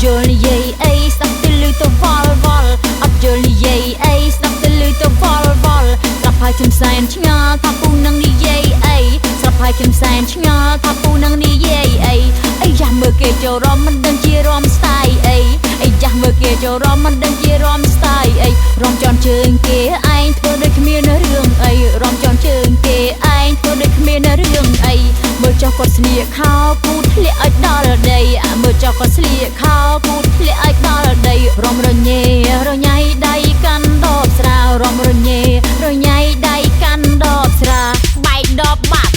យល់និយាយអីស្ដាប់ទៅលឺទៅវល់វល់អត់យល់និយាយអីស្ដាប់ទៅលឺទៅវល់វល់ស្រាប់ហើយខ្ញុំសែនឆ្ងល់ថាពូនឹងនិយាយអីស្រាប់ហើយខ្ញុំសែនឆ្ងល់ថាពូនឹងនិយាយអីអីយ៉ាស់មើលគេចូលរំមិនដឹងជារំស្ទាយអីអីយ៉ាស់មើលគេចូលរំមិនដឹងជារំស្ទាយអីរំជន់ជើងគេឯងធ្វើដូចគ្មានរឿងអីរំជន់ជើងគេឯងធ្វើដូចគ្មានរឿងអីមើលចុះគាត់ស្លៀកខោពូធ្លាក់ឲ្យដល់ដីមើលចុះគាត់ស្លៀកខោពូធ្លាក់ឲ្យដល់ដីរំរញ៉េរញ៉ៃដៃកាន់ដបស្រារំរញ៉េរញ៉ៃដៃកាន់ដបស្រាបែកដបបាត់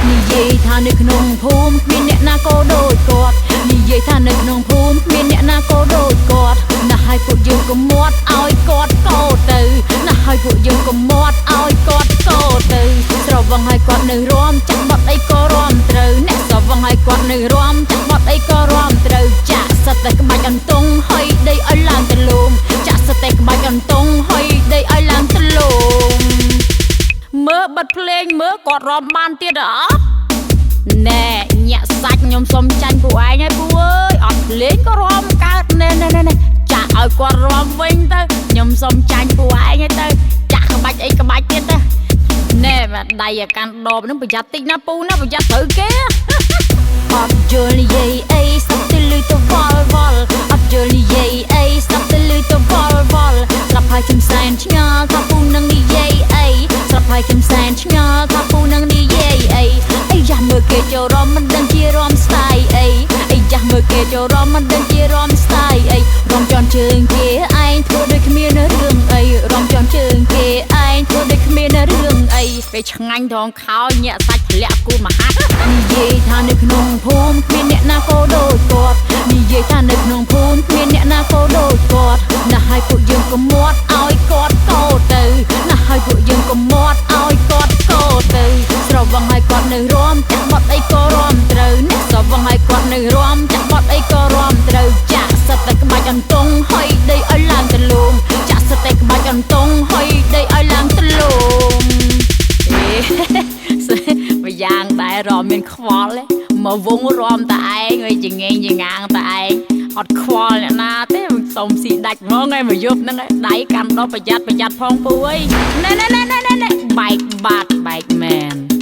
និយាយថានៅក្នុងភូមិគ្មានអ្នកណាក៏ដូចគាត់និយាយថានៅក្នុងភូមិគ្មានអ្នកណាក៏ដូចគាត់ណាស់ឲ្យពួកយើងកុំមាត់ឲ្យគាត់កោទៅណាស់ឲ្យពួកយើងកុំមាត់ឲ្យគាត់កោទៅស្រវឹងឲ្យគាត់នៅរំចាក់បត់អីក៏រំត្រូវអ្នកស្រវឹងឲ្យគាត់នៅរំចាក់បត់អីក៏រំត្រូវចាក់សិតតែក្បាច់អន្ទង់ហុយដីឲ្យឡើងទលំចាក់សិតតែក្បាច់អន្ទង់ហុយដីឲ្យឡើងទលំមើលបិទភ្លេងមើលគាត់រំបានទៀតអត់ណែញាក់សាច់ខ្ញុំសុំចាញ់ពួកឯងហើយពូអើយអត់ភ្លេងក៏រំកើតណែចាក់ឲ្យគាត់រំវិញទៅខ្ញុំសុំចាញ់ពួកឯងហើយទៅចាក់ក្បាច់អីក្បាច់ទៀតទៅណែបាទដៃឲ្យកាន់ដបនឹងប្រយ័ត្នតិចណាពូណាប្រយ័ត្នត្រូវគេអត់យល់និយាយអីស្ដាប់ទៅលឺទៅវល់វល់អត់យល់និយាយអីស្ដាប់ទៅលឺទៅវល់វល់ស្រាប់ហើយខ្ញុំសែនឆ្ងល់ថាពូនឹងនិយាយអីស្រាប់ហើយខ្ញុំសែនឆ្ងល់ថាពូនឹងនិយាយអីអីយ៉ាស់មើលគេចូលរំមិនដឹងជារំស្ទាយអីអីយ៉ាស់មើលគេចូលរំមិនដឹងជារំស្ទាយអីរំជន់ជើងគេឯងធ្វើដូចគ្មានរឿងអីរំជន់ជើងគេឯងធ្វើដូចគ្មានរឿងអីពេលឆ្ងាញ់ថងខោញាក់សាច់ធ្លាក់គូមហាត់និយាយថានៅក្នុងភូមិគ្មានអ្នកណាក៏ដូចគាត់និយាយថានៅក្នុងភូមិគ្មានអ្នកណាក៏ដូចគាត់ណាស់ឲ្យពួកយើងកុំមាត់ឲ្យគាត់កោទៅណាស់ឲ្យពួកយើងកុំមាត់ឲ្យគាត់កោទៅស្រវឹងឲ្យគាត់នៅរំចាក់បត់អីក៏រំត្រូវអ្នកស្រវឹងឲ្យគាត់នៅរំចាក់បត់អីក៏រំត្រូវចាក់សិតតែក្បាច់អន្ទង់ហុយដីឲ្យឡើងទលំចាក់សិតតែក្បាច់អន្ទង់ហុយដីឲ្យឡើងទលំម្យ៉ាងដែររំមានខ្វល់មកវងរំតែឯងឲ្យចងេងចងាងតែឯងអត់ខ្វល់អ្នកណាទេសុំស៊ីដាច់ហ្មងឯងមកយប់ហ្នឹងដៃកាន់ដបប្រយ័ត្នផងពូអើយណែបែកបាត់បែកមែន